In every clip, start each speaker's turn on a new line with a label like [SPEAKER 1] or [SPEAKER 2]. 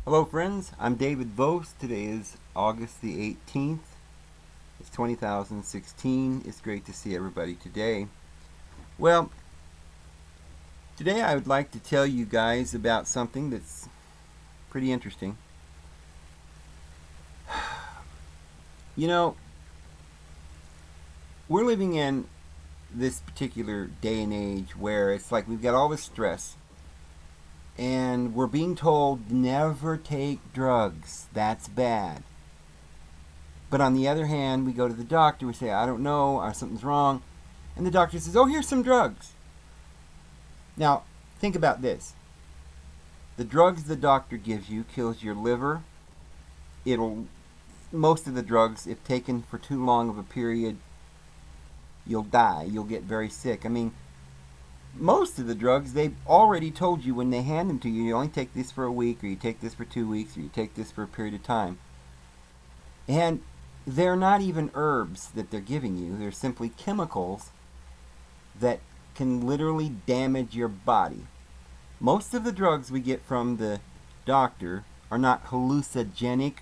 [SPEAKER 1] Hello friends, I'm David Vos. Today is August the 18th. It's 2016. It's great to see everybody today. Well, today I would like to tell you guys about something that's pretty interesting. You know, we're living in this particular day and age where it's like we've got all this stress and we're being told never take drugs. That's bad. But on the other hand, we go to the doctor, we say, I don't know, or something's wrong. And the doctor says, oh, here's some drugs. Now, think about this. The drugs the doctor gives you kills your liver. Most of the drugs, if taken for too long of a period, you'll die. You'll get very sick. I mean, most of the drugs, they've already told you when they hand them to you, you only take this for a week, or you take this for 2 weeks, or you take this for a period of time. And they're not even herbs that they're giving you. They're simply chemicals that can literally damage your body. Most of the drugs we get from the doctor are not hallucinogenic.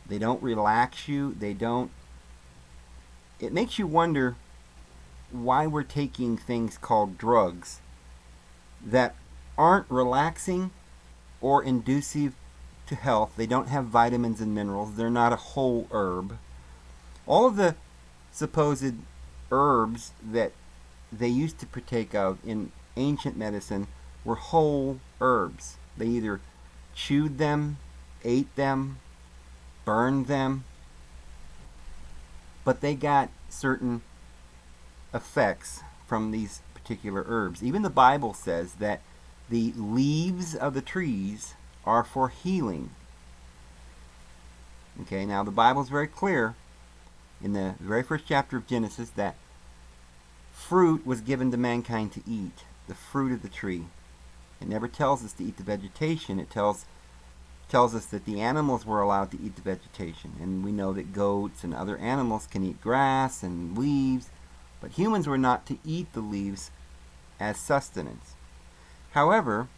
[SPEAKER 1] They don't relax you. It makes you wonder why we're taking things called drugs that aren't relaxing or inducive to health. They don't have vitamins and minerals. They're not a whole herb. All of the supposed herbs that they used to partake of in ancient medicine were whole herbs. They either chewed them, ate them, burned them, but they got certain effects from these particular herbs. Even the Bible says that the leaves of the trees are for healing. Okay, now the Bible is very clear in the very first chapter of Genesis that fruit was given to mankind to eat, the fruit of the tree. It never tells us to eat the vegetation. It tells us that the animals were allowed to eat the vegetation. And we know that goats and other animals can eat grass and leaves, but humans were not to eat the leaves as sustenance. However,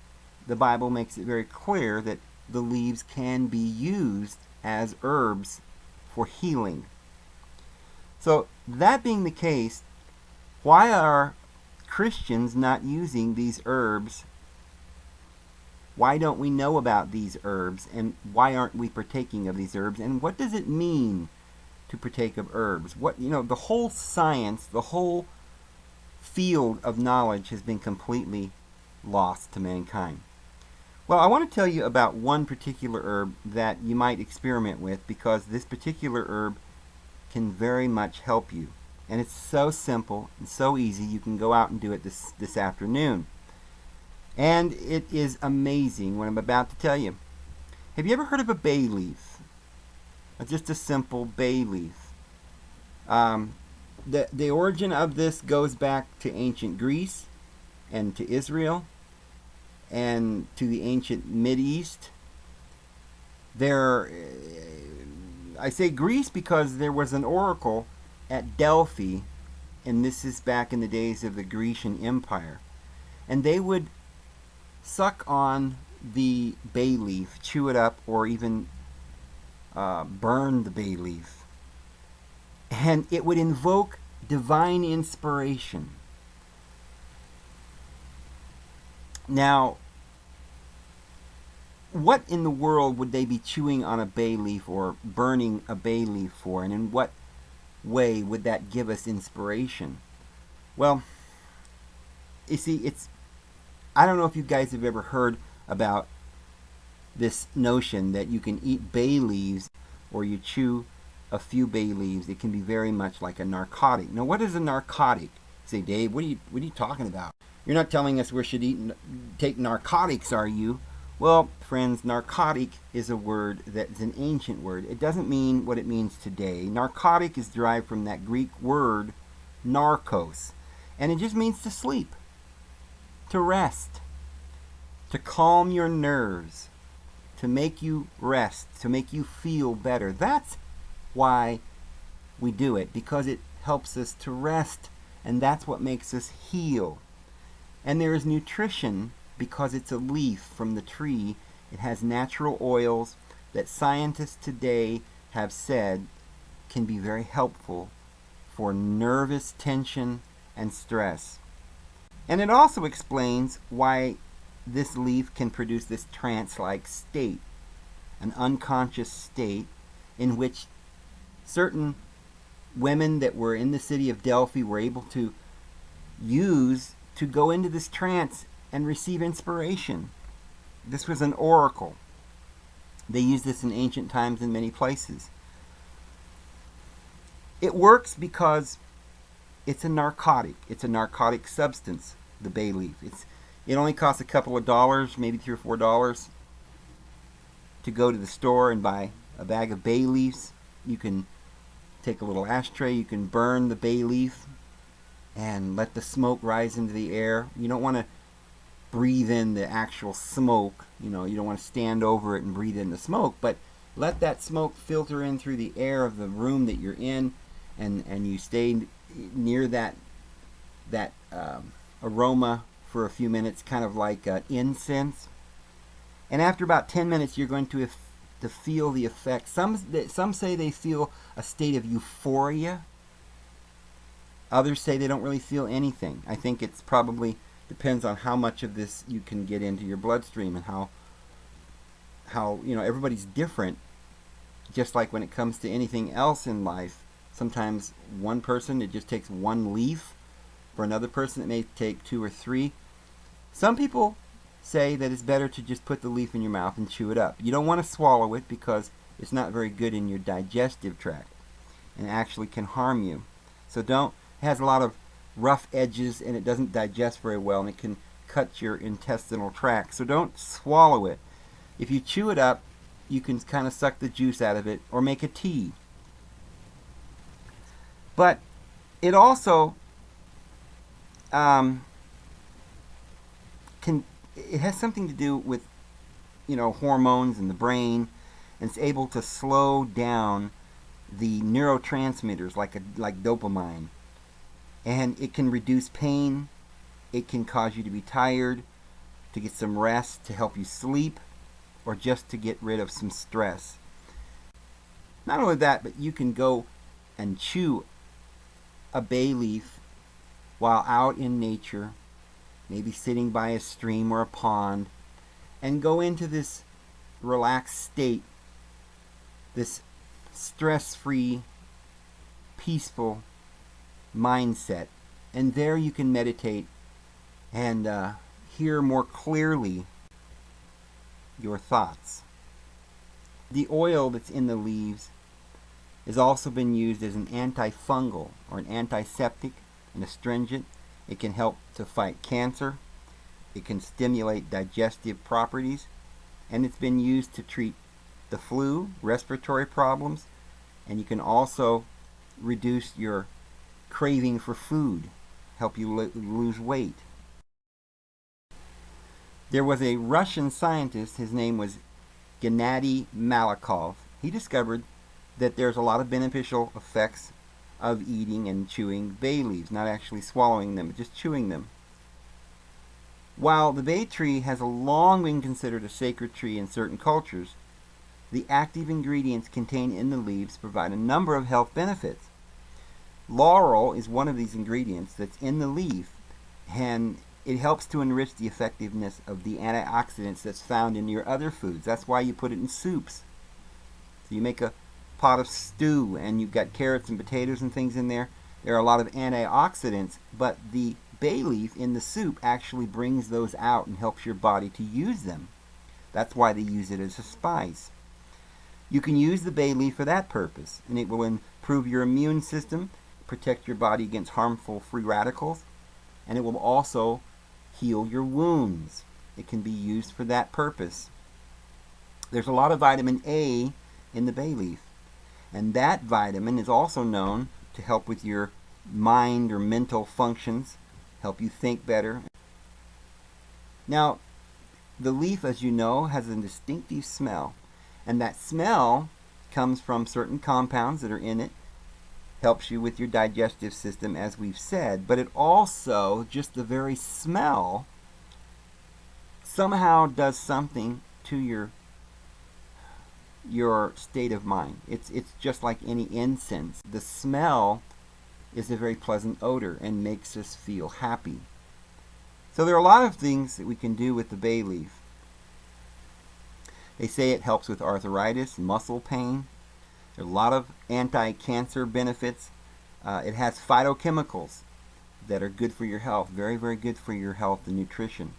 [SPEAKER 1] the Bible makes it very clear that the leaves can be used as herbs for healing. So, that being the case, why are Christians not using these herbs? Why don't we know about these herbs, and why aren't we partaking of these herbs? And what does it mean to partake of herbs? The whole science, the whole field of knowledge has been completely lost to mankind. Well, I want to tell you about one particular herb that you might experiment with, because this particular herb can very much help you. And it's so simple and so easy. You can go out and do it this afternoon. And it is amazing what I'm about to tell you. Have you ever heard of a bay leaf? Just a simple bay leaf. The origin of this goes back to ancient Greece and to Israel and to the ancient Mideast. I say Greece because there was an oracle at Delphi, and this is back in the days of the Grecian Empire. And they would suck on the bay leaf, chew it up, or even burn the bay leaf. And it would invoke divine inspiration. Now, what in the world would they be chewing on a bay leaf or burning a bay leaf for? And in what way would that give us inspiration? Well, you see, I don't know if you guys have ever heard about this notion that you can eat bay leaves, or you chew a few bay leaves. It can be very much like a narcotic. Now, what is a narcotic? Say, Dave, what are you talking about? You're not telling us we should take narcotics, are you? Well, friends, narcotic is a word that is an ancient word. It doesn't mean what it means today. Narcotic is derived from that Greek word narcos, and it just means to sleep, to rest, to calm your nerves, to make you rest, to make you feel better. That's why we do it, because it helps us to rest, and that's what makes us heal. And there is nutrition because it's a leaf from the tree, It has natural oils that scientists today have said can be very helpful for nervous tension and stress. And it also explains why this leaf can produce this trance-like state, an unconscious state in which certain women that were in the city of Delphi were able to use to go into this trance and receive inspiration. This was an oracle. They used this in ancient times in many places. It works because it's a narcotic. It's a narcotic substance, the bay leaf. It only costs a couple of dollars, maybe $3 or $4, to go to the store and buy a bag of bay leaves. You can take a little ashtray, you can burn the bay leaf and let the smoke rise into the air. You don't want to breathe in the actual smoke. You don't want to stand over it and breathe in the smoke, but let that smoke filter in through the air of the room that you're in, and you stay near that aroma for a few minutes, kind of like incense. And after about 10 minutes, you're going to feel the effect. Some say they feel a state of euphoria. Others say they don't really feel anything. I think it's probably depends on how much of this you can get into your bloodstream, and how everybody's different. Just like when it comes to anything else in life, sometimes one person, it just takes one leaf. For another person, it may take 2 or 3. Some people say that it's better to just put the leaf in your mouth and chew it up. You don't want to swallow it because it's not very good in your digestive tract and actually can harm you. So it has a lot of rough edges, and it doesn't digest very well, and it can cut your intestinal tract. So don't swallow it. If you chew it up, you can kind of suck the juice out of it or make a tea. But it also it has something to do with hormones in the brain, and it's able to slow down the neurotransmitters like dopamine, and it can reduce pain. It can cause you to be tired, to get some rest, to help you sleep, or just to get rid of some stress. Not only that, but you can go and chew a bay leaf while out in nature, maybe sitting by a stream or a pond, and go into this relaxed state, this stress-free, peaceful mindset. And there you can meditate and hear more clearly your thoughts. The oil that's in the leaves has also been used as an antifungal or an antiseptic, an astringent. It can help to fight cancer. It can stimulate digestive properties, and it's been used to treat the flu, respiratory problems, and you can also reduce your craving for food, help you lose weight. There was a Russian scientist, his name was Gennady Malakhov. He discovered that there's a lot of beneficial effects of eating and chewing bay leaves, not actually swallowing them, but just chewing them. While the bay tree has long been considered a sacred tree in certain cultures, the active ingredients contained in the leaves provide a number of health benefits. Laurel is one of these ingredients that's in the leaf, and it helps to enrich the effectiveness of the antioxidants that's found in your other foods. That's why you put it in soups. So you make a pot of stew and you've got carrots and potatoes and things in there. There are a lot of antioxidants, but the bay leaf in the soup actually brings those out and helps your body to use them. That's why they use it as a spice. You can use the bay leaf for that purpose, and it will improve your immune system, protect your body against harmful free radicals, and it will also heal your wounds. It can be used for that purpose. There's a lot of vitamin A in the bay leaf, and that vitamin is also known to help with your mind or mental functions, help you think better. Now, the leaf, as you know, has a distinctive smell, and that smell comes from certain compounds that are in it, helps you with your digestive system, as we've said, but it also, just the very smell, somehow does something to your state of mind. It's just like any incense. The smell is a very pleasant odor and makes us feel happy. So there are a lot of things that we can do with the bay leaf. They say it helps with arthritis, muscle pain. There are a lot of anti-cancer benefits. It has phytochemicals that are good for your health, very, very good for your health and nutrition.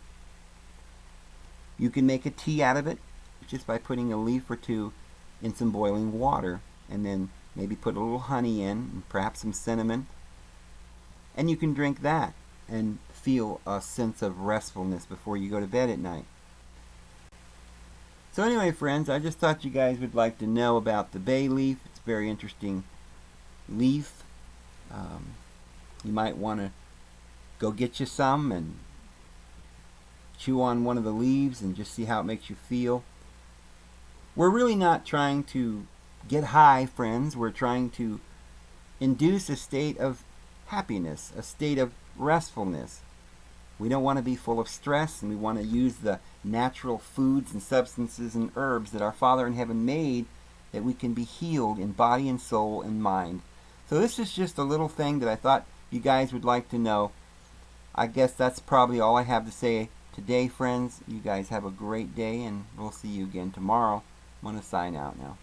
[SPEAKER 1] You can make a tea out of it just by putting a leaf or two in some boiling water, and then maybe put a little honey in, and perhaps some cinnamon, and you can drink that and feel a sense of restfulness before you go to bed at night. So anyway, friends, I just thought you guys would like to know about the bay leaf. It's a very interesting leaf. You might want to go get you some and chew on one of the leaves and just see how it makes you feel. We're really not trying to get high, friends. We're trying to induce a state of happiness, a state of restfulness. We don't want to be full of stress, and we want to use the natural foods and substances and herbs that our Father in heaven made, that we can be healed in body and soul and mind. So this is just a little thing that I thought you guys would like to know. I guess that's probably all I have to say today, friends. You guys have a great day, and we'll see you again tomorrow. I'm going to sign out now.